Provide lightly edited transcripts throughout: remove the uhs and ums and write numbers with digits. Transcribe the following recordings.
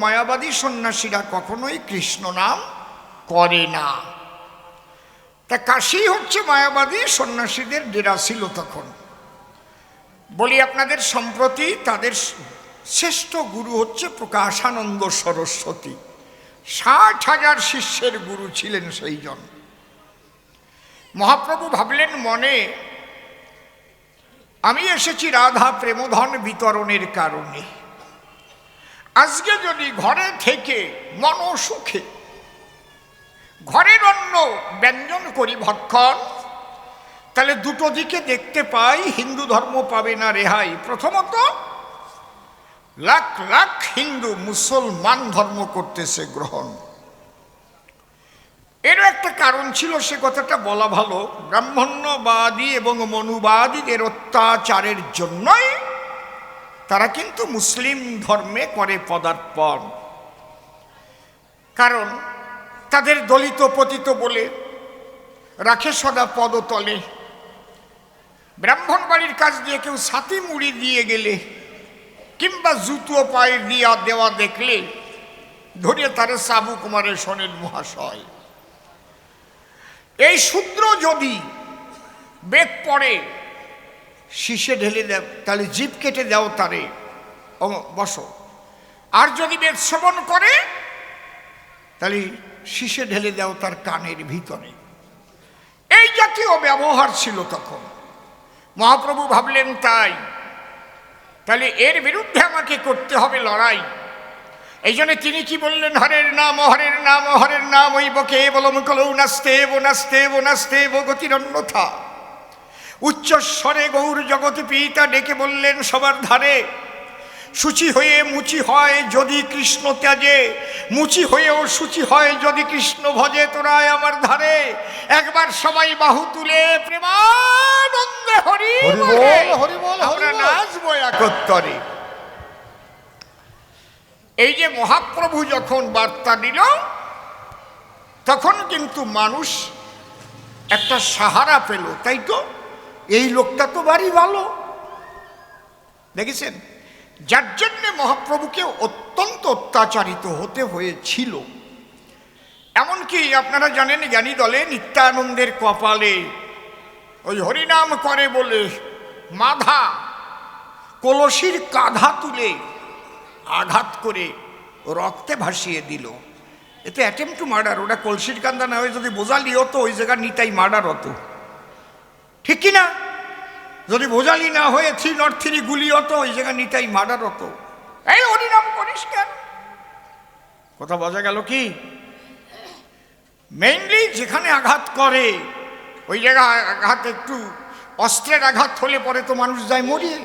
মায়াবাদী সন্ন্যাসীরা কখনোই কৃষ্ণ নাম করে না। তা কাশী হচ্ছে মায়াবাদী সন্ন্যাসীদের ডেরা ছিল তখন। বলি আপনাদের, সম্প্রতি তাদের শ্রেষ্ঠ গুরু হচ্ছে প্রকাশানন্দ সরস্বতী। 60,000 শিষ্যের গুরু ছিলেন সেই জন। মহাপ্রভু ভাবলেন মনে, আমি এসেছি রাধা প্রেমধন বিতরণের কারণে। আজকে যদি ঘরে থেকে মনসুখে ঘরের অন্ন ব্যঞ্জন করি ভক্ষণ, তাহলে দুটো দিকে দেখতে পাই, হিন্দু ধর্ম পাবে না রেহাই। প্রথমত, লাখ লাখ হিন্দু মুসলমান ধর্ম করতেছে গ্রহণ। এরও একটা কারণ ছিল, সে কথাটা বলা ভালো। ব্রাহ্মণ্যবাদী এবং মনুবাদীদের অত্যাচারের জন্যই তারা কিন্তু মুসলিম ধর্মে করে পদার্পণ। কারণ তাদের দলিত পতিত বলে রাখে সদা পদতলে। ব্রাহ্মণ বাড়ির কাজ দিয়ে কেউ ছাতি মুড়ি দিয়ে গেলে কিংবা জুতো পায়ে দিয়া দেওয়া দেখলে ধরিয়ে তারে সাবু কুমারে শোনেন মহাশয়। এই শূদ্র যদি বেদ পড়ে শীষে ঢেলে দেও, তাহলে জিভ কেটে দাও তারে, বসো। আর যদি বেদ শ্রবণ করে তাহলে শীষে ঢেলে দাও তার কানের ভিতরে। এই জাতীয় ব্যবহার ছিল তখন। মহাপ্রভু ভাবলেন তাহলে এর বিরুদ্ধে আমাকে করতে হবে লড়াই। এই জন্য তিনি কি বললেন, হরের নাম হরের নাম হরের নাম ওই বকে বলম কলৌ নাস্তেব নাস্তেব নাস্তেব গতির অন্যথা। উচ্চস্বরে গৌর জগৎ পিতা ডেকে বললেন সবার ধারে, শুচি হয়ে মুচি হয় যদি কৃষ্ণ ত্যাজে, মুচি হয়েও শুচি হয় যদি কৃষ্ণ ভজে, তোরাই আমার ধারে একবার সবাই বাহু তুলে প্রেমানন্দে হরি বল আমরা নাচবো একত্তরে। এই যে মহাপ্রভু যখন বার্তা দিল, তখন কিন্তু মানুষ একটা সাহারা পেল। তাই তো, এই লোকটা তো বাড়ি ভালো, দেখেছেন? যার জন্যে মহাপ্রভুকে অত্যন্ত অত্যাচারিত হতে হয়েছিল। এমনকি আপনারা জানেন, জ্ঞানী দলে নিত্যানন্দের কপালে ওই হরিনাম করে বলে মাধা কলসির কাঁধা তুলে আঘাত করে রক্তে ভাসিয়ে দিল। এতে অ্যাটেম্প টু মার্ডার। ওটা কলসির কান্দা না হয়ে যদি বোঝালি হতো, ওই জায়গায় নিতাই মার্ডার হতো, ঠিক কিনা? যদি বোঝালি না হয়ে 303 গুলি হতো, ওই জায়গায় নিতাই মার্ডার হতো। এই হরিনাম করিস কেন? কথা বোঝা গেল কি? মেইনলি যেখানে আঘাত করে ওই জায়গায় আঘাত, একটু অস্ত্রের আঘাত হলে পরে তো মানুষ যায় মরিয়ে,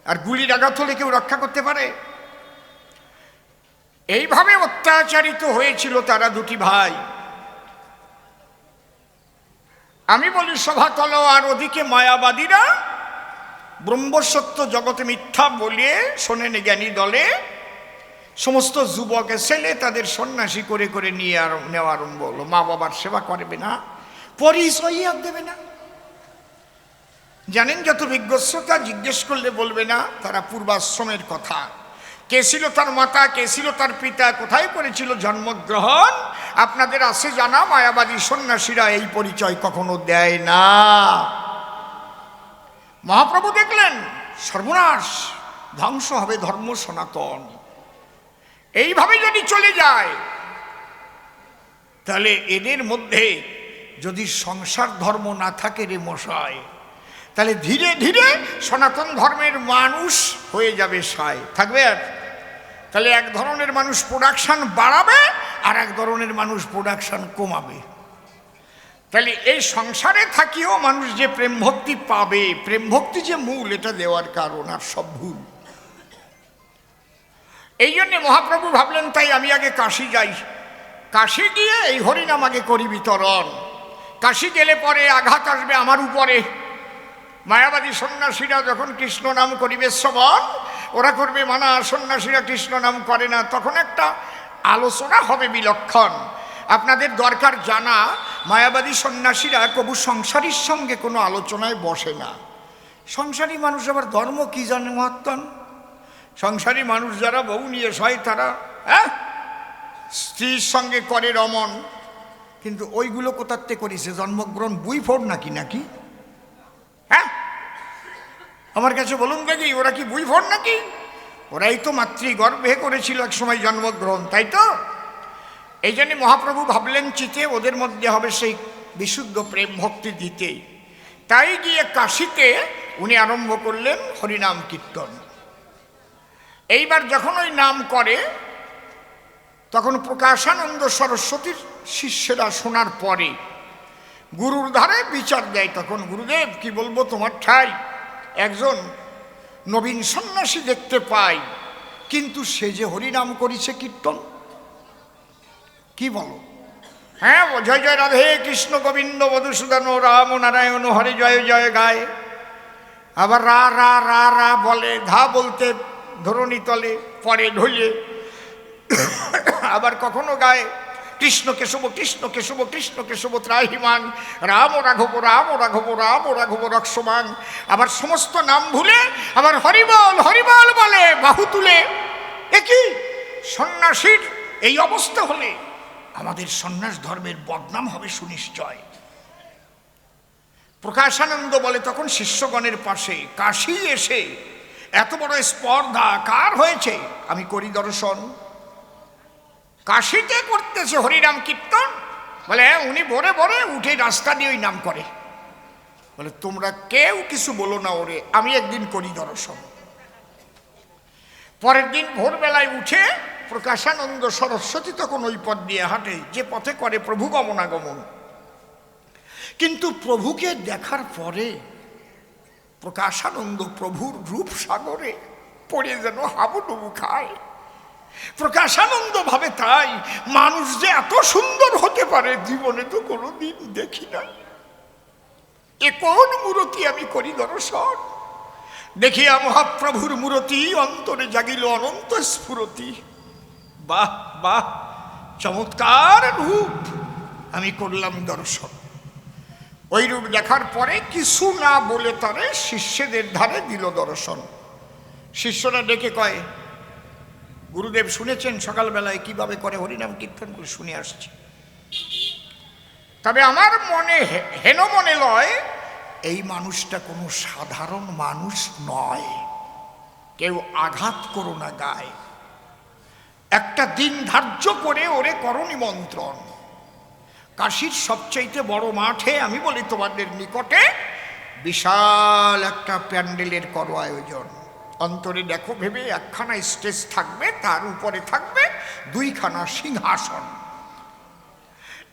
আর গুলির আঘাত হলে কেউ রক্ষা করতে পারে? এইভাবে অত্যাচারিত হয়েছিল তারা দুটি ভাই। আমি বলি সভাতল, আর ওদিকে মায়াবাদীরা ব্রহ্মসত্য জগতে মিথ্যা বলিয়ে শোনেন জ্ঞানী দলে সমস্ত যুবক ছেলে তাদের সন্ন্যাসী করে করে নিয়ে নেওয়া আরম্ভ হলো। মা বাবার সেবা করবে না, পরিচয় আর দেবে না। জানেন, যত বিজ্ঞশ্রোতা জিজ্ঞেস করলে বলবে না তারা পূর্বাশ্রমের কথা। কে ছিল তার মাতা, কে ছিল তার পিতা, কোথায় করেছিল জন্মগ্রহণ, আপনাদের আছে জানা? মায়াবাদী সন্ন্যাসীরা এই পরিচয় কখনো দেয় না। মহাপ্রভু দেখলেন সর্বনাশ, ধ্বংস হবে ধর্ম সনাতন। এইভাবে যদি চলে যায়, তাহলে এদের মধ্যে যদি সংসার ধর্ম না থাকে রে মশাই, তাহলে ধীরে ধীরে সনাতন ধর্মের মানুষ হয়ে যাবে সায়, থাকবে আর। তাহলে এক ধরনের মানুষ প্রোডাকশন বাড়াবে, আর এক ধরনের মানুষ প্রোডাকশন কমাবে। তাহলে এই সংসারে থাকিও মানুষ যে প্রেম ভক্তি পাবে, প্রেম ভক্তি যে মূল, এটা দেওয়ার কারণ, আর সব ভুল। এই জন্যে মহাপ্রভু ভাবলেন তাই আমি আগে কাশী যাই, কাশী গিয়ে এই হরিনাম আগে করি বিতরণ। কাশী গেলে পরে আঘাত আসবে আমার উপরে। মায়াবাদী সন্ন্যাসীরা যখন কৃষ্ণ নাম করিবে শ্রবণ, ওরা করবে মানা, সন্ন্যাসীরা কৃষ্ণ নাম করে না, তখন একটা আলোচনা হবে বিলক্ষণ। আপনাদের দরকার জানা, মায়াবাদী সন্ন্যাসীরা কবু সংসারীর সঙ্গে কোনো আলোচনায় বসে না। সংসারী মানুষ আবার ধর্ম কি জানে মহাত্মন? সংসারী মানুষ যারা বউ নিয়ে শয় তারা স্ত্রীর সঙ্গে করে রমণ, কিন্তু ওইগুলো কোথাতে করেছে? জন্মগ্রহণ বুই ফোড় নাকি নাকি হ্যাঁ আমার কাছে বলুন দেখি, ওরা কি বুই ফোড় নাকি? ওরাই তো মাতৃগর্ভে করেছিল এক সময় জন্মগ্রহণ, তাই তো? এই জন্য মহাপ্রভু ভাবলেন চিতে ওদের মধ্যে হবে সেই বিশুদ্ধ প্রেম ভক্তি দিতে। তাই গিয়ে কাশীতে উনি আরম্ভ করলেন হরিনাম কীর্তন। এইবার যখন ওই নাম করে তখন প্রকাশানন্দ সরস্বতীর শিষ্যরা শোনার পরে গুরুর ধারে বিচার দেয়। তখন গুরুদেব কি বলবো, তোমার ঠাই একজন নবীন সন্ন্যাসী দেখতে পাই, কিন্তু সে যে হরিনাম করেছে কীর্তন, কি বলো? হ্যাঁ, জয় জয় রাধে কৃষ্ণ গোবিন্দ মধুসূদন রাম নারায়ণ হরে জয় জয় গায়, আবার রা রা রা রা বলে, ধা বলতে ধরণী তলে পরে ঢলে, আবার কখনো গায় কৃষ্ণ কেশব কৃষ্ণ কেশব কৃষ্ণ কেশব ত্রাহিমাং রাম রাঘব রাম রাঘব রাম রাঘব রক্ষমান, আবার সমস্ত নাম ভুলে আবার হরিবল হরিবল বলে বাহু তুলে। একই সন্ন্যাসীর এই অবস্থা হলে আমাদের সন্ন্যাস ধর্মের বদনাম হবে সুনিশ্চয়। প্রকাশানন্দ বলে তখন শিষ্যগণের পাশে, কাশী এসে এত বড় স্পর্ধা কার হয়েছে? আমি করি দর্শন। কাশীতে করতেছে হরিনাম কীর্তন, বলে উনি ভোরে ভোরে উঠে রাস্তা দিয়ে ওই নাম করে। বলে তোমরা কেউ কিছু বলো না ওরে, আমি একদিন করি দর্শন। পরের দিন ভোরবেলায় উঠে প্রকাশানন্দ সরস্বতী তখন ওই পথ দিয়ে হাঁটে যে পথে করে প্রভু গমনাগমন। কিন্তু প্রভুকে দেখার পরে প্রকাশানন্দ প্রভুর রূপ সাগরে পড়ে যেন হাবুডুবু খায়। প্রকাশানন্দ ভাবে তাই মানুষ যে এত সুন্দর হতে পারে জীবনে তো কোনোদিন দেখি নাই। এ কোন মূরতি আমি করি দর্শন। দেখিয়া মহাপ্রভুর মূরতি অন্তরে জাগিল অনন্ত স্ফুরতি। বাহ বাহ, চমৎকার রূপ, আমি করলাম দর্শন। ওই রূপ দেখার পরে কিছু না বলে তারে শিষ্যদের ধারে দিল দর্শন। শিষ্যরা ডেকে কয়, গুরুদেব শুনেছেন সকালবেলায় কিভাবে করে হরিনাম কীর্তন করে, শুনে আসছি, তবে আমার মনে হেন মনে লয় এই মানুষটা কোনো সাধারণ মানুষ নয়, কেউ আঘাত করো না গায়ে। একটা দিন ধার্য করে ওরে করো নিমন্ত্রণ। কাশীর সবচাইতে বড় মাঠে আমি বলি তোমাদের নিকটে বিশাল একটা প্যান্ডেলের করো আয়োজন। অন্তরে দেখো ভেবে একখানা স্টেজ থাকবে, তার উপরে থাকবে দুইখানা সিংহাসন,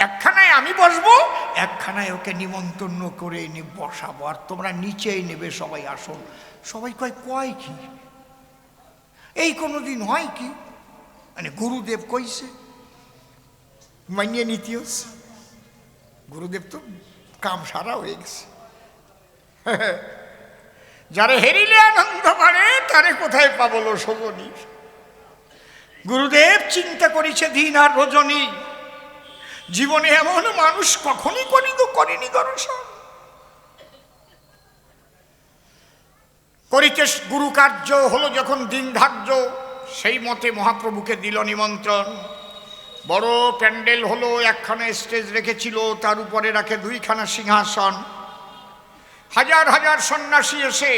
একখানায় আমি বসবো, একখানায় ওকে নিমন্ত্রণ করে এনে বসাবো, আর তোমরা নিচেই নেবে সবাই আসন। সবাই কয় কয় কি, এই কোনোদিন হয় কি? মানে গুরুদেব কইছে মানিয়ে নিতে হচ্ছে। গুরুদেব তো কাম সারা হয়ে গেছে। যারে হেরিলে আনন্দ করে তারে কোথায় পাবলো সজনী। গুরুদেব চিন্তা করেছে দিন আর রজনী, জীবনে এমন মানুষ কখনই করেনি দর্শন। করিতে গুরু কার্য হলো যখন দিন ধার্য, সেই মতে মহাপ্রভুকে দিল নিমন্ত্রণ। বড় প্যান্ডেল হলো, একখানা স্টেজ রেখেছিল, তার উপরে রাখে দুইখানা সিংহাসন। হাজার হাজার সন্ন্যাসী এসে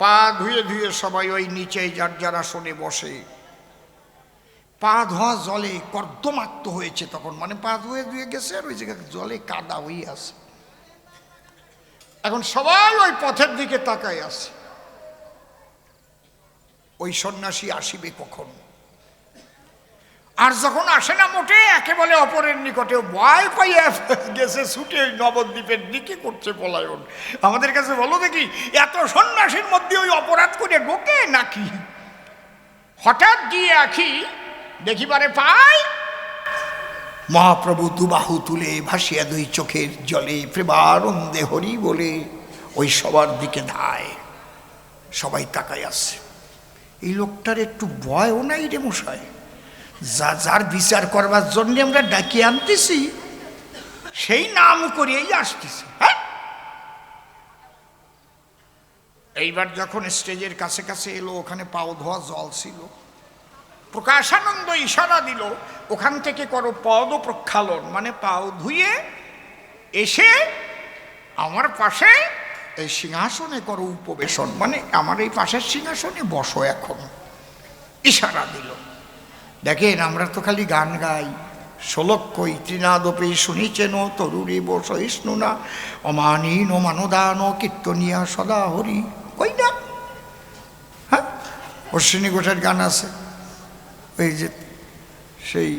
পা ধুয়ে ধুয়ে সবাই ওই নিচেই যার যার আসনে বসে। পা ধোয়া জলে কর্দমাক্ত হয়েছে তখন, মানে পা ধুয়ে ধুয়ে গেছে আর ওই জায়গায় জলে কাদা হয়ে আছে। এখন সবাই ওই পথের দিকে তাকায় আছে, ওই সন্ন্যাসী আসিবে কখন। আর যখন আসে না মোটে, একেবারে অপরের নিকটে ভয় পাইয়া গেছে, ছুটে নবদ্বীপের দিকে করছে পলায়ন। আমাদের কাছে বলো দেখি, এত সন্ন্যাসীর মধ্যে ওই অপরাধ করে ঢোকে নাকি? হঠাৎ গিয়ে আখি দেখিবারে পাই মহাপ্রভু দুবাহু তুলে ভাসিয়া দুই চোখের জলে প্রেমানন্দে হরি বলে ওই সবার দিকে ধায়। সবাই তাকায় আসছে। এই লোকটার একটু ভয়ও নাই রে মশাই, যার বিচার করবার জন্য আমরা ডাকিয়ে আনতেছি সেই নাম করিয়েই আসতেছি। হ্যাঁ, এইবার যখন স্টেজের কাছে কাছে এলো, ওখানে পাও ধোয়া জল ছিল। প্রকাশানন্দ ইশারা দিল, ওখান থেকে করো পদ প্রক্ষালন, মানে পাও ধুয়ে এসে আমার পাশে এই সিংহাসনে করো উপবেশন, মানে আমার এই পাশের সিংহাসনে বসো এখন। ইশারা দিল। দেখেন, আমরা তো খালি গান গাই, শোলক্কই তৃণাদপে শুনিছেন তরুরে বসহিষ্ণু না অমানীন মানদান কীর্তনিয়া সদা হরি, ওই না? হ্যাঁ, অশ্বিনী ঘোষের গান আছে, ওই যে সেই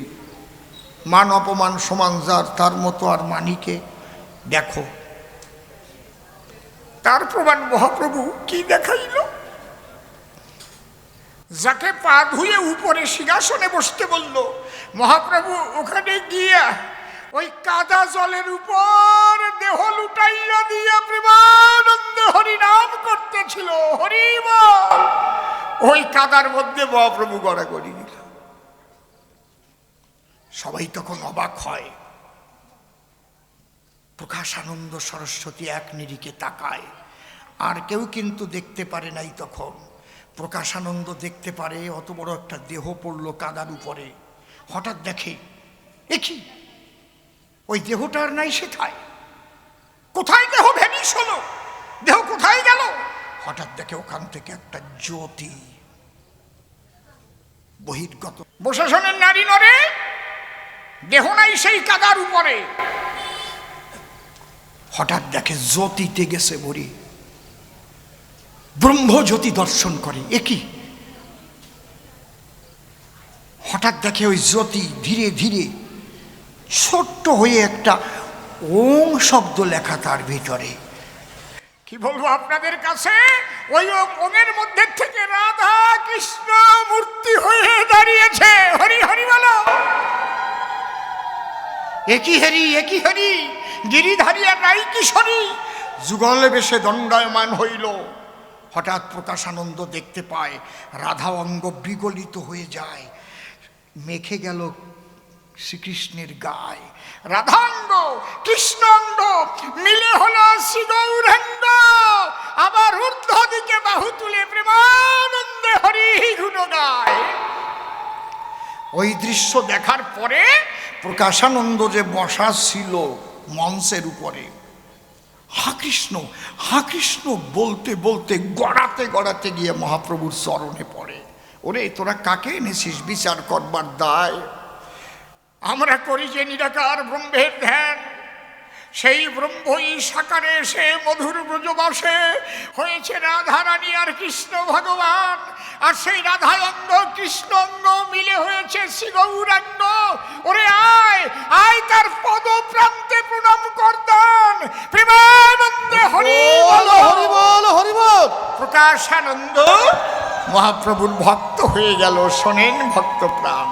মান অপমান সমান যার, তার মতো আর মানিকে দেখো। তার প্রমাণ মহাপ্রভু কি দেখাইল? যাকে পা ধুয়ে উপরে সিংহাসনে বসতে বলল, মহাপ্রভু ওখানে গিয়া ওই কাদা জলের উপর দেহ লুটাইয়া দিয়া প্রেমানন্দে হরি নাম করতেছিল, হরি বল। ওই কাদার মধ্যে মহাপ্রভু গড়াগড়ি দিল। সবাই তখন অবাক হয়। প্রকাশানন্দ সরস্বতী এক নিরিখে তাকায়, আর কেউ কিন্তু দেখতে পারে নাই তখন। প্রকাশানন্দ দেখতে পারে অত বড় একটা দেহ পড়ল কাদার উপরে। হঠাৎ দেখে, একই ওই দেহটার নাই সেথায়, কোথায় দেহ ভ্যানিশ হলো, দেহ কোথায় গেল? হঠাৎ দেখে ওখান থেকে একটা জ্যোতি বহির্গত। প্রশাসনের নারী নরে, দেহ নাই সেই কাদার উপরে। হঠাৎ দেখে জ্যোতিতে গেছে ভরি, ব্রহ্মজ্যোতি দর্শন করে। একই হঠাৎ দেখে ওই জ্যোতি ধীরে ধীরে ছোট্ট হয়ে একটা ওম শব্দ লেখা তার ভিতরে। কি বলবো আপনাদের কাছে, ওই ওমের মধ্যে থেকে রাধা কৃষ্ণ মূর্তি হয়ে দাঁড়িয়েছে। হরি হরি বলো। একই হরি, একই হরি, গিরিধারিয়া নাই কিশোরী যুগল বেশে দণ্ডায়মান হইল। হঠাৎ প্রকাশানন্দ দেখতে পায় রাধা অঙ্গ বিগলিত হয়ে যায়, মেখে গেল শ্রীকৃষ্ণের গায়ে। রাধাঙ্গ কৃষ্ণাঙ্গ মিলে হলো শ্রীগৌরাঙ্গ, আবার ঊর্ধ্ব দিকে বাহু তুলে প্রেমানন্দে হরি গুণ গায়। ওই দৃশ্য দেখার পরে প্রকাশানন্দ যে বসা ছিল মঞ্চের উপরে, হা কৃষ্ণ হা কৃষ্ণ বলতে বলতে গড়াতে গড়াতে গিয়ে মহাপ্রভুর চরণে পড়ে। ওরে, তোরা কাকে এনেছিস বিচার করবার দায়? আমরা করি যে নিরাকার ব্রহ্মের ধ্যান, সেই ব্রহ্মই সাকারে এসে মধুর ব্রজবাসে হয়েছে রাধা রানী আর কৃষ্ণ ভগবান। আর সেই রাধা অঙ্গ কৃষ্ণ অঙ্গ মিলে হয়েছে শ্রী গৌরাঙ্গ। ওরে আয় আয়, তার পদ প্রান্তে প্রণাম করতাম, প্রেমানন্দে হরি বল হরি বল হরি বল। প্রকাশানন্দ মহাপ্রভুর ভক্ত হয়ে গেল। শোনেন ভক্ত প্রাণ,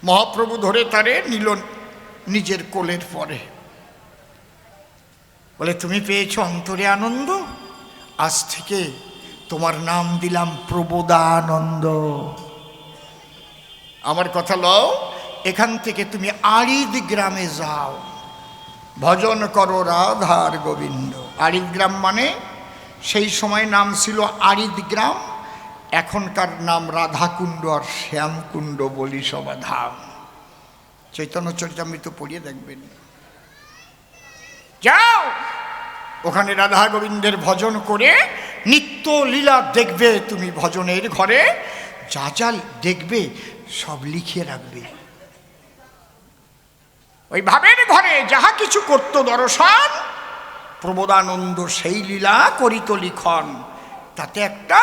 মহাপ্রভু ধরে তারে নিল নিজের কোলের পরে, বলে তুমি পেয়েছো অন্তরে আনন্দ, আজ থেকে তোমার নাম দিলাম প্রবোদানন্দ। আমার কথা লও, এখান থেকে তুমি আড়িদ গ্রামে যাও, ভজন করো রাধার গোবিন্দ। আড়িদ গ্রাম মানে সেই সময় নাম ছিল আড়িদ গ্রাম, এখনকার নাম রাধাকুণ্ড আর শ্যামকুণ্ড বলি সভা ধাম। চৈতন্য চরিতামৃত পড়িয়ে দেখবেন। যাও, ওখানে রাধা গোবিন্দের ভজন করে নিত্য লীলা দেখবে তুমি। ভজনের ঘরে যা যা দেখবে সব লিখিয়ে রাখবে। ওই ভাবের ঘরে যাহা কিছু করত দর্শন, প্রবোদানন্দ সেই লীলা করিত লিখন। তাতে একটা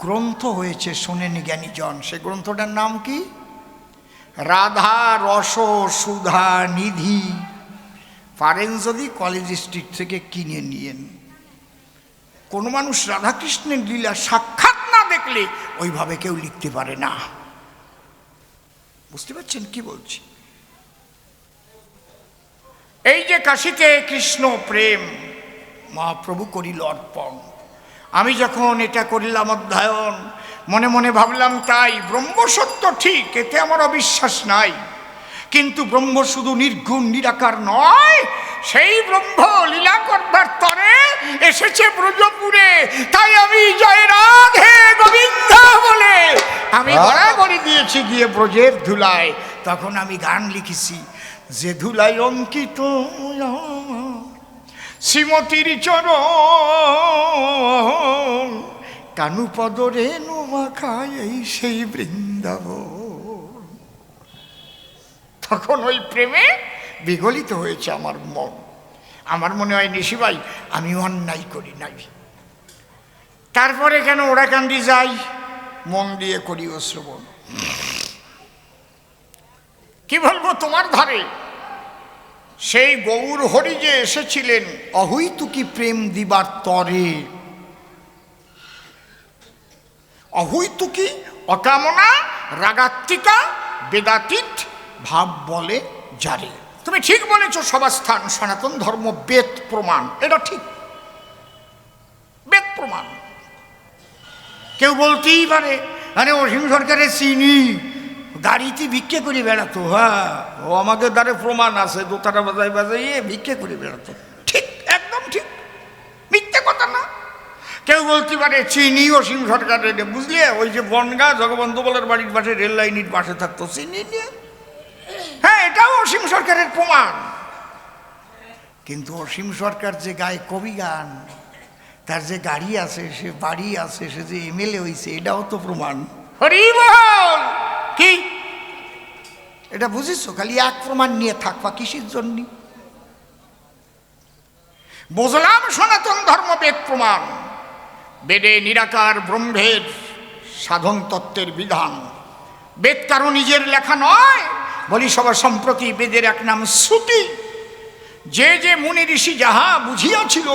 গ্রন্থ হয়েছে, শোনেন জ্ঞানীজন। সে গ্রন্থটার নাম কি? রাধা রস সুধা নিধি। পারেন যদি কলেজ স্ট্রিট থেকে কিনে নিয়েন। কোনো মানুষ রাধাকৃষ্ণের লীলা সাক্ষাৎ না দেখলে ওইভাবে কেউ লিখতে পারে না। বুঝতে পারছেন কি বলছি? এই যে কাশীতে কৃষ্ণ প্রেম মহাপ্রভু করিল অর্পণ। আমি যখন এটা করিলাম অধ্যয়ন, মনে মনে ভাবলাম তাই, ব্রহ্ম সত্য ঠিক, এতে আমার অবিশ্বাস নাই, কিন্তু ব্রহ্ম শুধু নির্গুণ নিরাকার নয়, সেই ব্রহ্ম লীলা করবার তরে এসেছে ব্রজপুরে, তাই আমি জয় রাধে গোবিন্দ বলে আমি গড়াগড়ি দিয়েছি গিয়ে ব্রজের ধুলায়। তখন আমি গান লিখেছি, যে ধুলায় অঙ্কিত শ্রীমতীর চরণ, কানুপদ রেণু মাখায় এই সেই বৃন্দাবন। তখন ওই প্রেমে বিগলিত হয়েছে আমার মন। আমার মনে হয় নিশি ভাই আমি অন্যায় করি নাই, তারপরে কেন ওরাকান্দি যাই, মন দিয়ে করি ও শ্রবণ। কি বলবো তোমার ধারে সেই গৌর হরি যে এসেছিলেন অহৈতুকী প্রেম দিবার তরে। অহৈতুকী অকামনা রাগাত্মিকা বেদাতীত ভাব বলে যারে। তুমি ঠিক বলেছ, সবাস্থান সনাতন ধর্ম বেদ প্রমাণ, এটা ঠিক, বেদ প্রমাণ। কেউ বলতেই পারে আরে অসীম সরকারের চিনি গাড়িতে ভিক্ষে করে বেড়াতো, হ্যাঁ ও আমাদের দ্বারে প্রমাণ আছে, দোতারা বাজাই বাজাইয়ে ভিক্ষে করে বেড়াতো। ঠিক, একদম ঠিক, মিথ্যে কথা না। কেউ বলতে পারে চিনি অসীম সরকারের, বুঝলে ওই যে বনগা জগবন্ধু বলের বাড়ির পাশে রেল লাইনের পাশে থাকতো চিনি নিয়ে, হ্যাঁ এটাও অসীম সরকারের প্রমাণ। কিন্তু অসীম সরকার যে গায়ে কবি গান, তার যে গাড়ি আছে, সে বাড়ি আছে, সে যে এমএলএ হয়েছে, এটাও তো প্রমাণ। হরি বল, কি এটা বুঝেছো? খালি এক প্রমাণ নিয়ে থাকবা কিসের জন্য? বুঝলাম সনাতন ধর্ম বেদ প্রমাণ, বেদে নিরাকার ব্রহ্মের সাধন তত্ত্বের বিধান। বেদ কারো নিজের লেখা নয়, বলি সবার সম্প্রতি বেদের এক নাম শ্রুতি। যে যে মুনি ঋষি যাহা বুঝিয়াছিল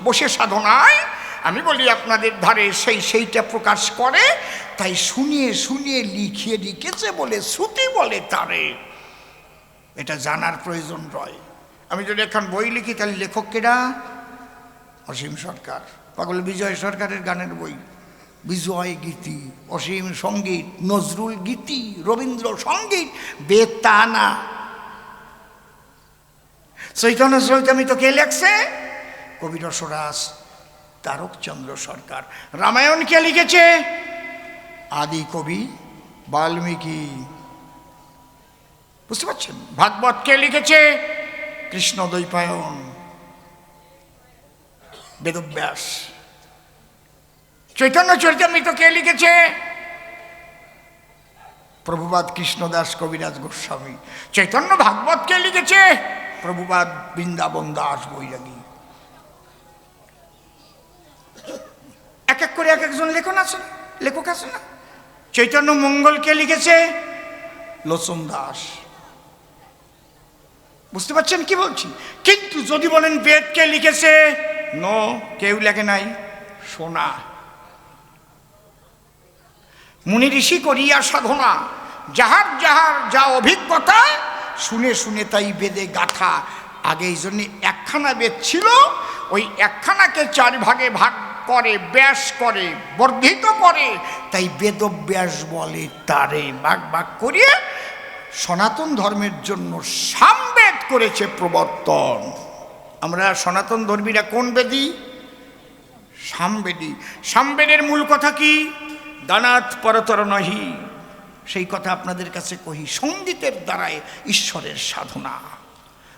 বসে সাধনায়, আমি বলি আপনাদের ধারে সেইটা প্রকাশ করে, তাই শুনিয়ে শুনিয়ে লিখিয়ে লিখেছে বলে শ্রুতি বলে তারে। এটা জানার প্রয়োজন রয়। আমি যদি এখন বই লিখি তাহলে লেখক কেডা? অসীম সরকার। পাগল বিজয় সরকারের গানের বই, বিজয় গীতি, অসীম সঙ্গীত, নজরুল গীতি, রবীন্দ্র সঙ্গীত, বেদ তা না। চৈতন্য চরিতামৃত কে লেখছে? কবি রসরাজ তারকচন্দ্র সরকার। রামায়ণ কে লিখেছে? আদি কবি বাল্মীকি। বুঝতে পারছেন? ভাগবত কে লিখেছে? কৃষ্ণ দ্বৈপায়ন, বেদব্যাস। চৈতন্য চরিতামৃত কে লিখেছে? প্রভুপাদ কৃষ্ণদাস কবিরাজ গোস্বামী। চৈতন্য ভাগবত কে লিখেছে? প্রভুপাদ বৃন্দাবন দাস বৈরাগী। এক এক করে এক একজন লেখক আছে না? চৈতন্য মঙ্গল কে লিখেছে? লোচন দাস। বুঝতে পারছেন কি বলছি? কিন্তু যদি বলেন বেদ কে লিখেছে, নো, কেউ লেখে নাই। শোনা মুনি ঋষি করিয়া সাধনা, যাহার যাহার যা অভিজ্ঞতা, শুনে শুনে তাই বেদে গাথা। আগে এই জন্য একখানা বেদ ছিল, ওই একখানাকে 4 ভাগে ভাগ করে, ব্যাস করে, বর্ধিত করে, তাই বেদব্যাস বলে তারে। ভাগ ভাগ করিয়ে সনাতন ধর্মের জন্য সামবেদ করেছে প্রবর্তন। আমরা সনাতন ধর্মীরা কোন বেদী? সামবেদী। সামবেদের মূল কথা কি? দানাত পরতর নহি। সেই কথা আপনাদের কাছে কহি, সঙ্গীতের দ্বারায় ঈশ্বরের সাধনা।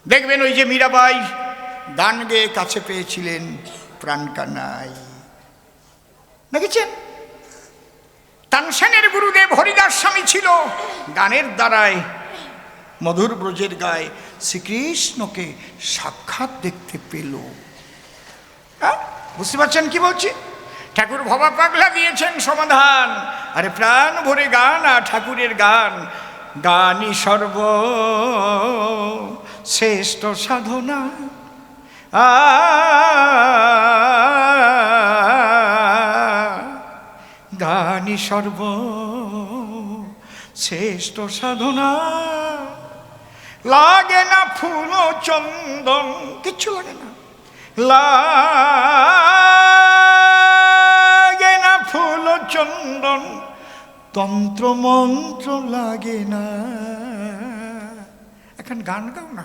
দেখবেন ওই যে মীরাবাই গান গেয়ে কাছে পেয়েছিলেন প্রাণ কানাই, দেখেছেন? তানসেনের গুরুদেব হরিদাস স্বামী ছিল, গানের দ্বারায় মধুর ব্রজের গায়ে শ্রীকৃষ্ণকে সাক্ষাৎ দেখতে পেল। বুঝতে পারছেন কি বলছি? ঠাকুর ভবা পাগলা দিয়েছেন সমাধান। আরে প্রাণ ভরে গান, ঠাকুরের গান। গানই সর্ব শ্রেষ্ঠ সাধনা, গানই সর্ব শ্রেষ্ঠ সাধনা। লাগে না ফুল চন্দন, কিচ্ছু লাগে না, লাগে না ফুল চন্দন, তন্ত্র মন্ত্র লাগে না। এখন গান গাও না,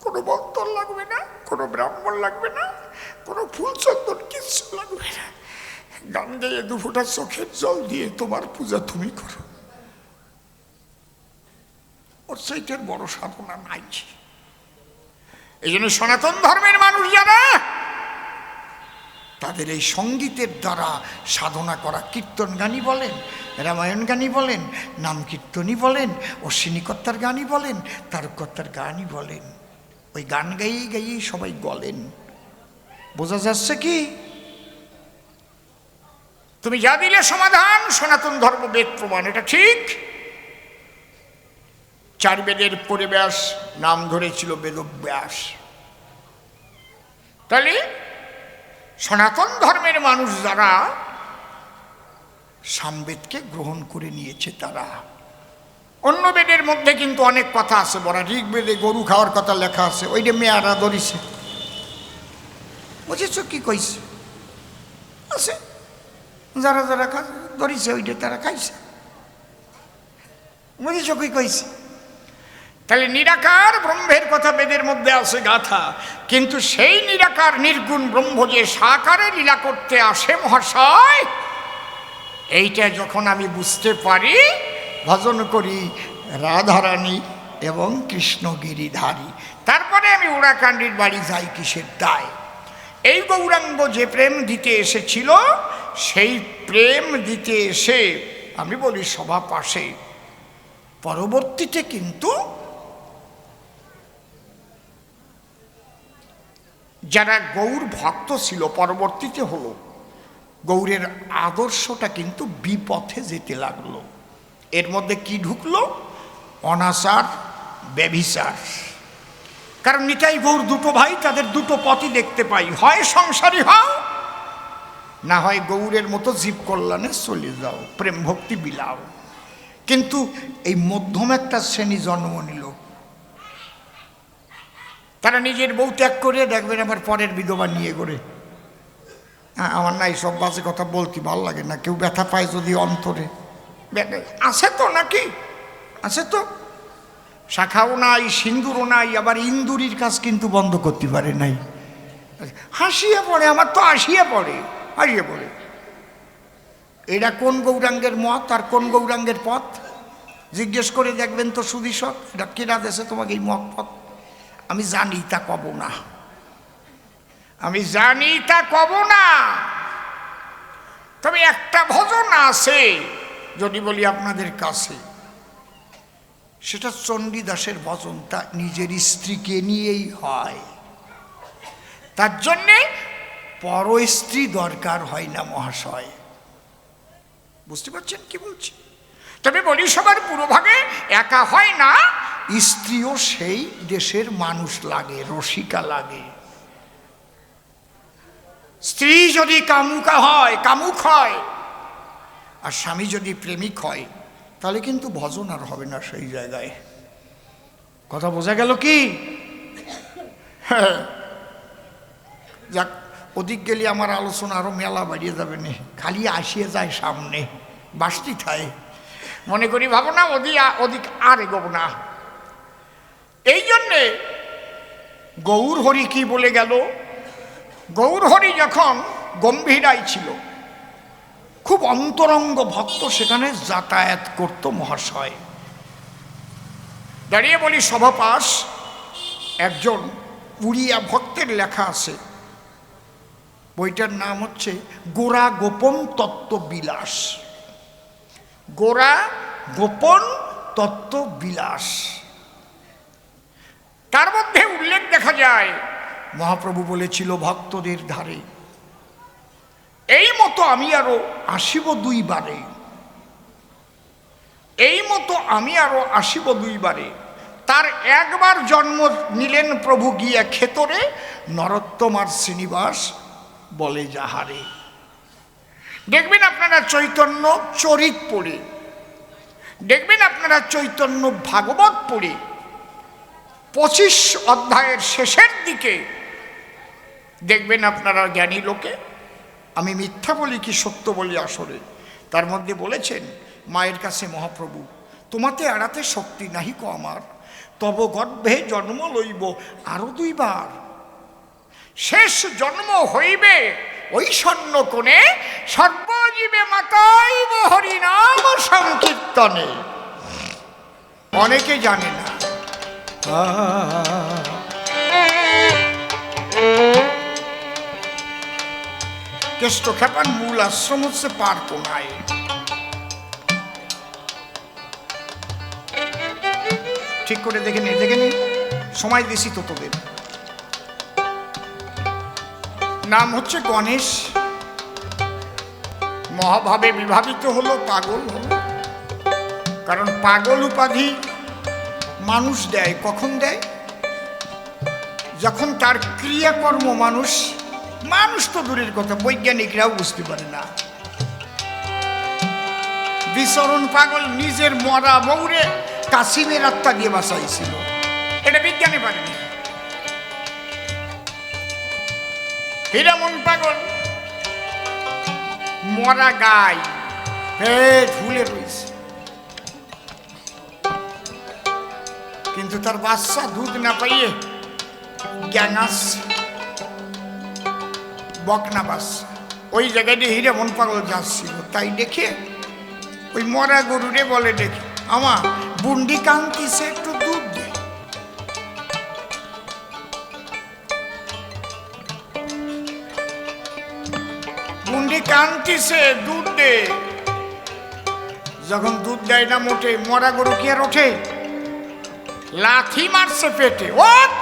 কোনো বন্তর লাগবে না, কোনো ব্রাহ্মণ লাগবে না, কোনো ফুল চন্দন কিচ্ছু লাগবে না। গান গেয়ে 2 ফোঁটা চোখের জল দিয়ে তোমার পূজা তুমি করো। ওর সেইটার বড় সাধনা নাই। এই জন্য সনাতন ধর্মের মানুষ যারা, তাদের এই সঙ্গীতের দ্বারা সাধনা করা, কীর্তন গানই বলেন, রামায়ণ গানই বলেন, নাম কীর্তনই বলেন, অশ্বিনীকর্তার গানই বলেন, তারকর্তার গানই বলেন, ওই গান গাইয়ে গাইয়েই সবাই গলেন। বোঝা যাচ্ছে কি? তুমি যা দিলে সমাধান, সনাতন ধর্ম বেদ প্রমাণ, এটা ঠিক। 4 বেদের পরিব্যাস নাম ধরেছিল বেদব্যাস। তাহলে সনাতন ধর্মের মানুষ যারা সামবেদকে গ্রহণ করে নিয়েছে, তারা অন্য বেদের মধ্যে কিন্তু অনেক কথা আছে বড়। ঋগ্বেদে গরু খাওয়ার কথা লেখা আছে, ওইটা মেয়ারা ধরিছে। বুঝেছ কি কইছে? আছে যারা যারা ধরিছে ওইটা তারা খাইছে। বুঝেছ কি কইছে? তাহলে নিরাকার ব্রহ্মের কথা বেদের মধ্যে আছে গাথা, কিন্তু সেই নিরাকার নির্গুণ ব্রহ্ম যে সাকারে লীলা করতে আসে মহাশয়, এইটা যখন আমি বুঝতে পারি, ভজন করি রাধারানী এবং কৃষ্ণ গিরিধারী, তারপরে আমি ওরাকান্ডির বাড়ি যাই কিসের দায়। এই গৌরাঙ্গ যে প্রেম দিতে এসেছিল, সেই প্রেম দিতে এসে আমি বলি সভা পাশে, পরবর্তীতে কিন্তু যারা গৌর ভক্ত ছিল, পরবর্তীতে হলো গৌরের আদর্শটা কিন্তু বিপথে যেতে লাগলো। এর মধ্যে কি ঢুকলো? অনাচার, ব্যভিচার। কারণ নিতাই গৌর 2 ভাই, তাদের 2 পথই দেখতে পাই, হয় সংসারী হও, না হয় গৌরের মতো জীব কল্যাণে চলে যাও, প্রেম ভক্তি বিলাও। কিন্তু এই মধ্যম একটা শ্রেণী জন্ম নিল, তারা নিজের বউ ত্যাগ করে দেখবেন আবার পরের বিধবা নিয়ে করে। আমার না এইসব বাজে কথা বলতে ভাল লাগে না, কেউ ব্যথা পায় যদি অন্তরে। আছে তো নাকি? আছে তো। শাখাও নাই, সিন্দুরও নাই, আবার ইন্দুরির কাজ কিন্তু বন্ধ করতে পারে নাই। হাসিয়ে পড়ে, আমার তো আসিয়ে পড়ে, হাসিয়ে পড়ে। এটা কোন গৌরাঙ্গের মত আর কোন গৌরাঙ্গের পথ জিজ্ঞেস করে দেখবেন তো সুদীশক, এটা কেনা দেশে তোমাকে এই মত পথ? আমি জানি তা কব না, আমি জানি তা কব না। তবে একটা ভজন আছে যদি বলি আপনাদের কাছে, সেটা চণ্ডীদাসের ভজন, তা নিজের স্ত্রীকে নিয়েই হয়। তার জন্যে পর স্ত্রী দরকার হয় না মহাশয়। বুঝতে পারছেন কি বলছি? তবে বলি সবার পুরোভাগে একা হয় না, স্ত্রীও সেই দেশের মানুষ লাগে, রসিকা লাগে। স্ত্রী যদি কামুকা হয়, কামুক হয়, আর স্বামী যদি প্রেমিক হয়, তাহলে কিন্তু ভজন আর হবে না সেই জায়গায়। কথা বোঝা গেল কি? যাক, ওদিক গেলে আমার আলোচনা আরো মেলা বাড়িয়ে যাবে না, খালি আসিয়ে যায় সামনে, বাসটি থায় মনে করি, ভাবো না ওদিক আর এগোবো না। এই জন্যে গৌর হরি কি বলে গেল? গৌর হরি যখন গম্ভীরায় ছিল, খুব অন্তরঙ্গ ভক্ত সেখানে যাতায়াত করত মহাশয়। দাঁড়িয়ে বলি সভাপাশ, একজন উড়িয়া ভক্তের লেখা আছে, বইটার নাম হচ্ছে গোরা গোপন তত্ত্ব বিলাস। গোরা গোপন তত্ত্ব বিলাস। তার মধ্যে উল্লেখ দেখা যায়, মহাপ্রভু বলেছিল ভক্তদের ধারে, এই মতো আমি আরো আসিব 2 বারে, এই মতো আমি আরো আসিব 2 বারে। তার একবার জন্ম নিলেন প্রভু গিয়া ক্ষেতরে, নরোত্তমার শ্রীনিবাস বলে যাহারে। দেখবেন আপনারা চৈতন্য চরিত পড়ে, দেখবেন আপনারা চৈতন্য ভাগবত পড়ে 25 অধ্যায়ের শেষের দিকে দেখবেন আপনারা জ্ঞানী লোকে, আমি মিথ্যা বলি কি সত্য বলি আসলে, তার মধ্যে বলেছেন মায়ের কাছে, মহাপ্রভু তোমাতে এড়াতে শক্তি নাহি কো আমার, তব গর্ভে জন্ম লইব আরো 2 বার, শেষ জন্ম হইবে ওই স্বর্ণ কোণে, সর্বজীবে মাতাইব হরিনাম সংকীর্তনে। অনেকে জানে না। কেষ্টখ্যাপার মূল আশ্রম হচ্ছে পারকোনায়। ঠিক করে দেখে নে, সময় দিছি তো তোদের। নাম হচ্ছে গণেশ। মহাভাবে বিভাবিত হলো, পাগল হলো। কারণ পাগল উপাধি মানুষ দেয় কখন দেয়? যখন তার ক্রিয়াকর্ম মানুষ তো দূরের কথা, বৈজ্ঞানিকরাও বুঝতে পারে না। বিচরণ পাগল নিজের মরা বউরে কাসিমের আত্মা দিয়ে বাঁচাইছিল, এটা বিজ্ঞানে পারেনি। হীরামন পাগল মরা গাই পেট ফুলে রয়েছে, কিন্তু তার বাচ্চা দুধ না পাইয়ে জ্ঞান আসছে, বকনা বাচ্চা। ওই জায়গায় দিয়ে হীরামন পাগল যাচ্ছিল, তাই দেখে ওই মরা গরুরে বলে, দেখে আমার বুন্ডি কান্তিছে, একটু দুধ দে। বুন্ডি কান্তিছে, দুধ দে। যখন দুধ দেয় না মোটে, মরা গরু কি আর ওঠে? লাথি মারছে পেটে, ওঠ।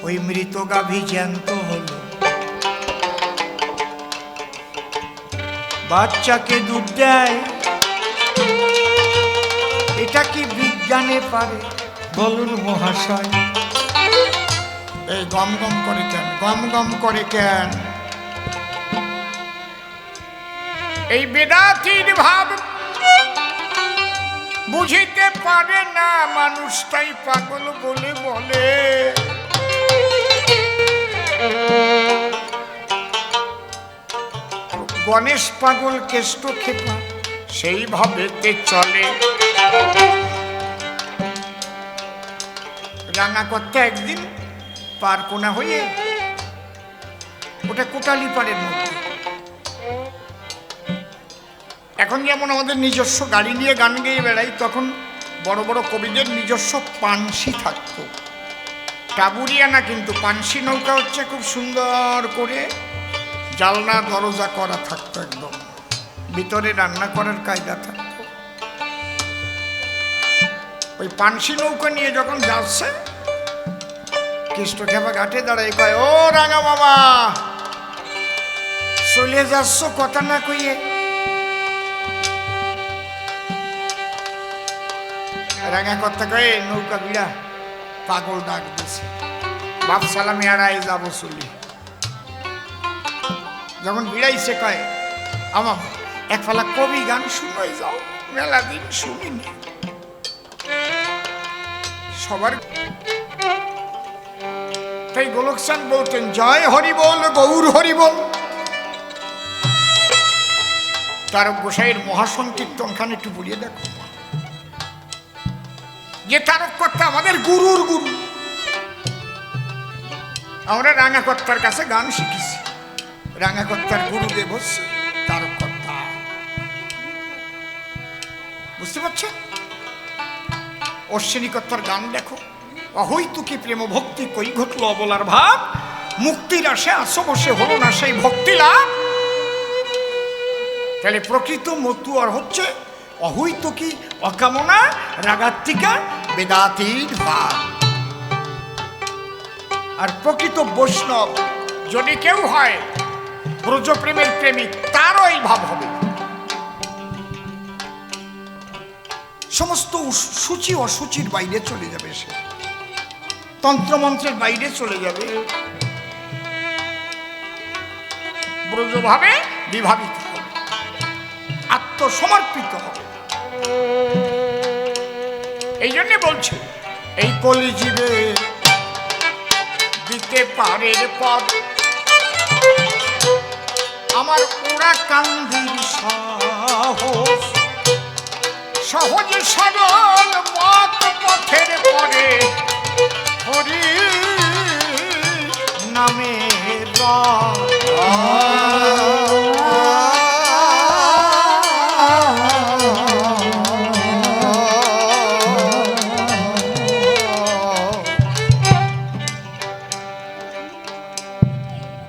ওই মৃত গাভী জ্যান্ত হলো, বাচ্চাকে দুধ দেয়। এটা কি বিজ্ঞানে পারে বলুন মহাশয়? এই গম গম করে কেন? গম গম করে কেন? এই বেদাতির ভাব বুঝিতে পারে না মানুষ, তাই পাগল বলে বলে। গণেশ পাগল কেষ্টখ্যাপা সেইভাবেতে চলে। রাঙাকর্তা একদিন পারকোনা হয়ে, ওটা কোটালি পাড়ের মধ্যে, এখন যেমন আমাদের নিজস্ব গাড়ি নিয়ে গান গেয়ে বেড়াই, তখন বড় বড় কবিদের নিজস্ব পানসি থাকতো। টাবুরিয়া না, কিন্তু পানসি নৌকা হচ্ছে খুব সুন্দর করে জালনা দরজা করা থাকতো, একদম ভিতরে রান্না করার কায়দা থাকতো। ওই পানসি নৌকা নিয়ে যখন যাচ্ছে, কেষ্টখ্যাপা ঘাটে দাঁড়ায়, কয়, ও রাঙা বাবা, চলে যাচ্ছ কথা না কইয়ে? রাঙা কথা কয়ে নৌকা বিড়া পাগল ডাক দিছে, বাপ সালামে আড়াই যাবো চলি। যখন বিড়াইছে, কয়, আমার এক ফালা কবি গান শুনাই যাও, মেলা দিন শুনিনি। সবার তাই গোলকচাঁদ বলতেন, জয় হরি বল, গৌর হরি বল। তারক গোসাইয়ের মহাসংকীর্তন খান একটু বলিয়ে দেখো, যে তারক কর্তা আমাদের গুরুর গুরু। আমরা রাঙাকর্তার কাছে গান শিখেছি, রাঙাকর্তার গুরুদেব হচ্ছে তারক কর্তা। বুঝতে পারছেন? অশ্বিনী কর্তার গান দেখো, অহৈতুকী প্রেম ভক্তি কই ঘটল অবলার ভাব, মুক্তির আসে আসো বসে হলো না সেই ভক্তি লাভ। তাহলে প্রকৃত মতুয়ার হচ্ছে অহৈতুকী, অকামনা, রাগাত্মিকা, বেদাতির ভাব। আর প্রকৃত বৈষ্ণব যদি কেউ হয়, ব্রজপ্রেমের প্রেমিক, তারও এই ভাব হবে। সমস্ত সূচি অসুচির বাইরে চলে যাবে, সে তন্ত্রমন্ত্রের বাইরে চলে যাবে, ব্রজভাবে বিভাবিত হবে, আত্মসমর্পিত হবে। এই জন্য বলছে, এই কলিযুগে দিতে পারে পদ আমার ওরা কান্দির সাহস, সহজ সরল মত পথের পরে হরি নামে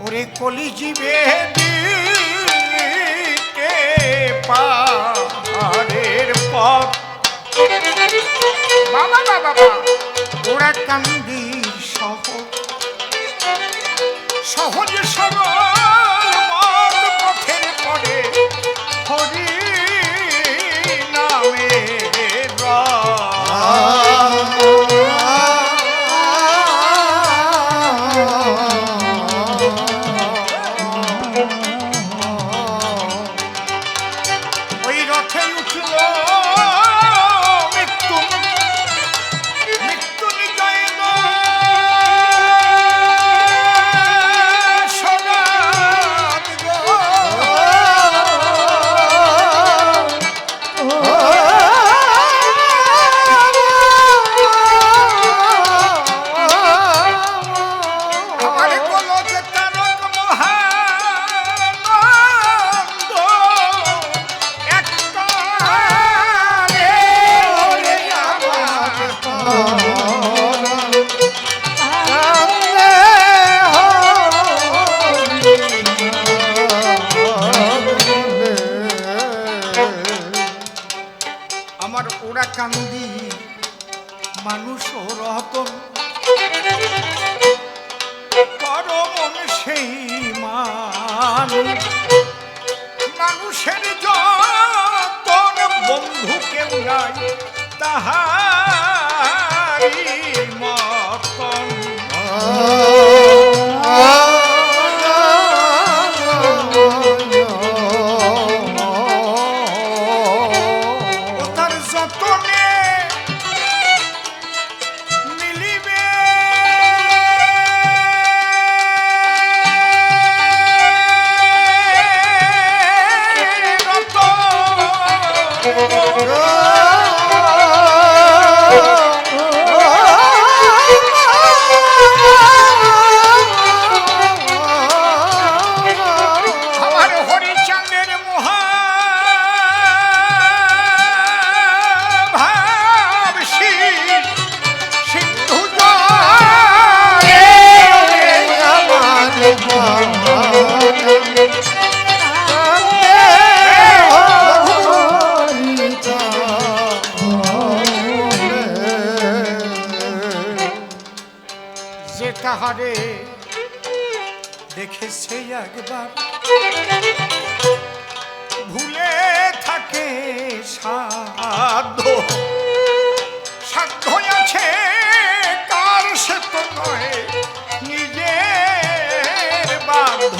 ওরে কলিজীবে দিতে পাহাড়ের পথ বাবা বাবা ওরা কান্দির সহজ সরল মত পথের পরে হরি নামে ওই রথে উঠল আমার ওরা কান্দি মানুষ রতন পরমন সেই মানুষের যতন বন্ধু কেউ নাই তাহারি মতন যে তাহারে দেখেছে একবার ভুলে থাকে সাধ্য আছে কার সে তো নয় নিজের বাধ্য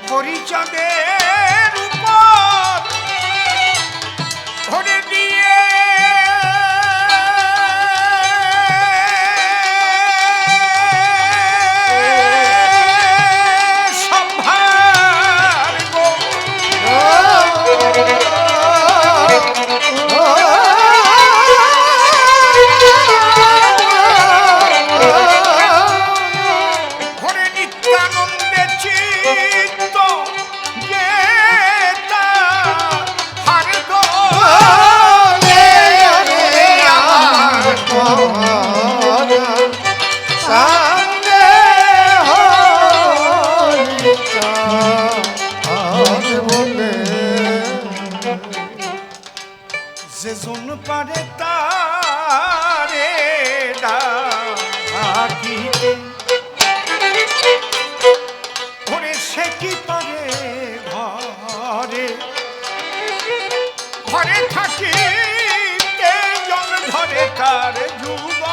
হরিচাঁদের উপর ধরে দিয়ে সম্ভার গো ঘরে নিত্যানন্দে চিত্ত যেজন পারে তারে ডাকিতে ওরে সে কি পারে ঘরে ঘরে থাকিতে জন ধরে তার যুবলাখিতে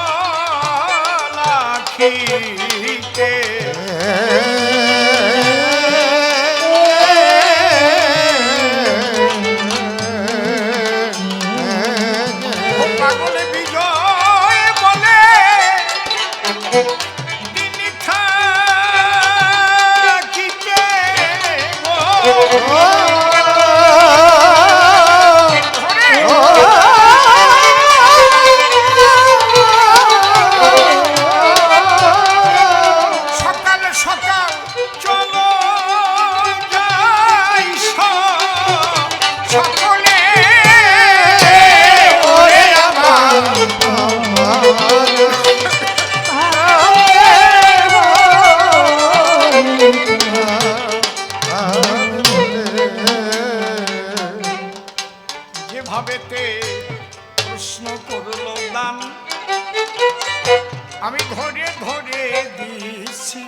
আমি ধরে ধরে দিছি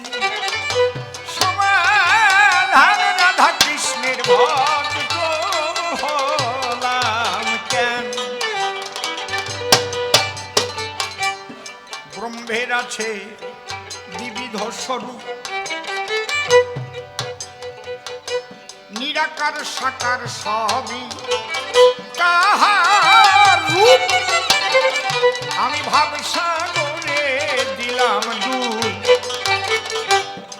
সমাধান, রাধা কৃষ্ণের ভক্ত হলাম কেন? ব্রহ্মের আছে বিবিধ স্বরূপ, নিরাকার সাকার সবই তাহার রূপ। আমি ভাবসাগরে দিলাম ডুব।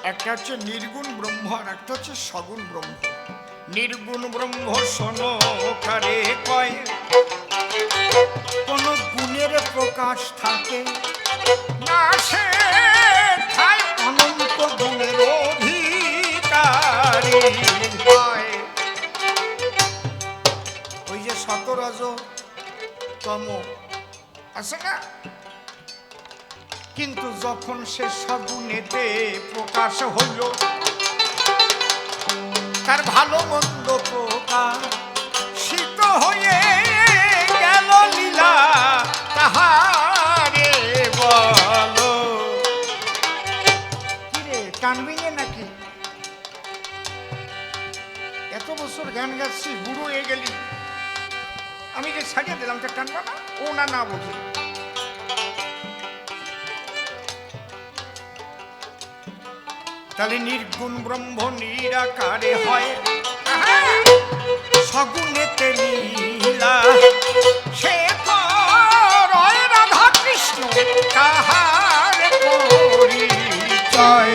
একটা হচ্ছে নির্গুণ ব্রহ্ম আর একটা হচ্ছে সগুণ ব্রহ্ম। নির্গুণ ব্রহ্ম শোনো কারে কয়, কোন গুণের প্রকাশ থাকে না, সে ঠাই অনন্ত গুণের অধিকারী হয়। ওই যে সতরজ তম আছে না, কিন্তু যখন সে সগুণেতে প্রকাশ হইল, তার ভালো মন্দ প্রকাশিত হয়ে গেল লীলা তাহারে বলো। কিরে টানবি নাকি? এত বছর গান গাচ্ছি, বুড়ো হয়ে গেলি, আমি যে ছাড়িয়ে দিলাম তা টানবা না? ও না না বুঝি। তাহলে নির্গুণ ব্রহ্ম নিরাকারে হয়, সগুণেতে লীলা, সে রয় রাধা কৃষ্ণ কাহার পরিচয়।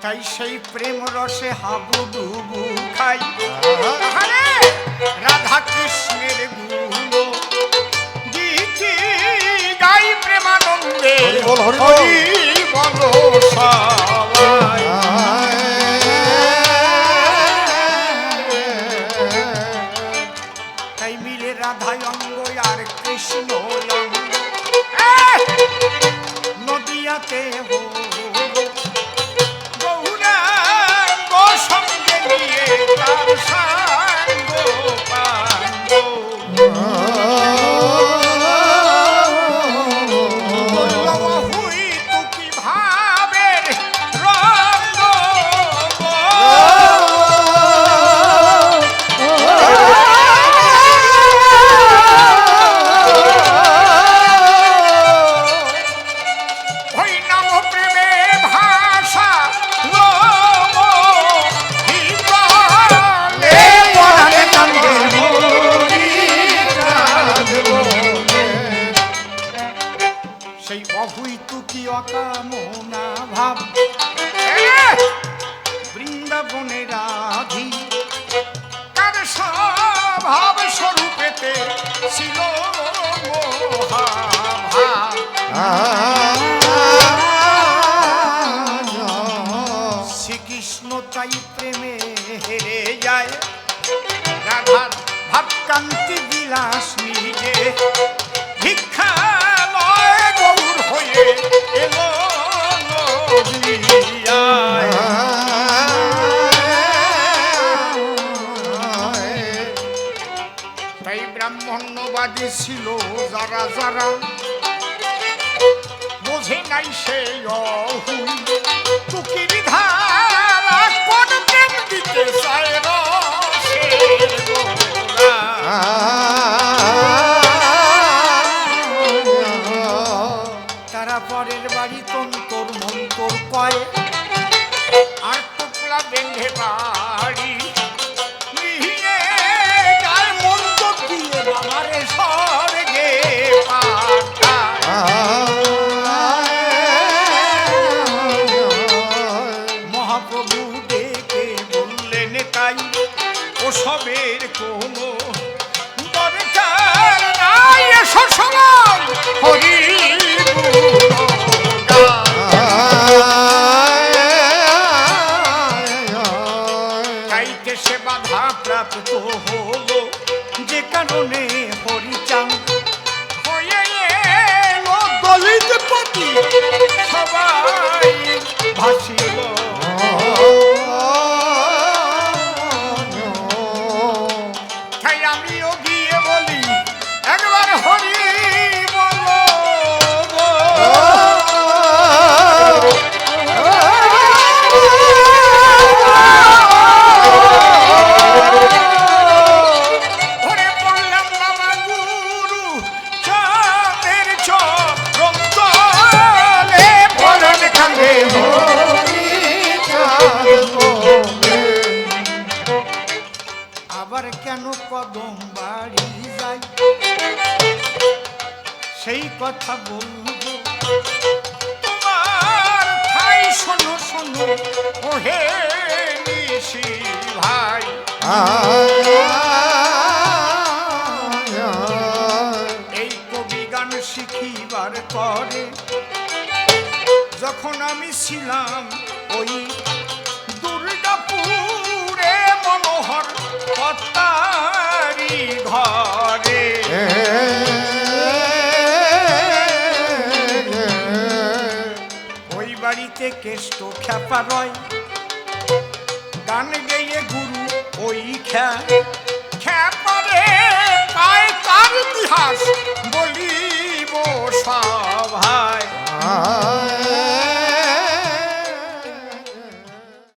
তাই সেই প্রেম রসে হাবুডুবু খাই, রাধা কৃষ্ণের গুণ গীতি গাই প্রেমানন্দে, হরি বলো সবাই। তাই মিলে রাধায় অঙ্গ আর কৃষ্ণ অঙ্গ, নদিয়াতে গৌরাঙ্গ সঙ্গে নিয়ে তার সাঙ্গ পাঙ্গ। হুই তুকি ভাবের রঙ্গ, ওই নাম প্রেমে ভাষা লোম হিতলে পরাণে কান্দে হরি রাধ বলে। সেই অভুই তুকি অকামনা ভাব বৃন্দাবনে রাধি, কার স্বভাব স্বরূপেতে ছিল মহাভাব। শ্রীকৃষ্ণ তাই প্রেমে হেরে যায়, রাধার ভাবকান্তি বিলাস নিজে ভিক্ষা লয় গৌর হয়ে এলো নদিয়ায়। তাই ব্রাহ্মণ্যবাদী ছিল যারা যারা, বোঝে নাই সে অহুই তুকির ধারা, কোন প্রেম দিতে চায় রসের গোরা। তারা পরের বাড়ি তন্তর মন্তর কয়, আর টুকলা বেঁধে বাড়ি নিয়ে যায়, মন্তর দিয়ে বাবারে স্বর্গে পাঠায়। মহাপ্রভু ডেকে বললেন তাই, ওসবের কোনো দরকার নাই, এসো সবাই হরি গাইতে। সে বাধা প্রাপ্ত হলো যে কারণে হরিচাঁদ হয়ে এলো দলিত পতি, সবাই ভাসিল। তাই আমিও আবার কেন কদম বাড়ি যাই সেই কথা বলবো তোমার ঠাই শোনো শোনো ওহে নিশি ভাই এই কবি গান শিখিবার পরে যখন আমি ছিলাম ওই দুর্গাপুরে মনোহর কর্তারি ঘরে ওই বাড়িতে কেষ্ট খ্যাপা রয় গান গেয়ে গুরু ওই খ্যাপারে পায় তার ইতিহাস বলিব সভায়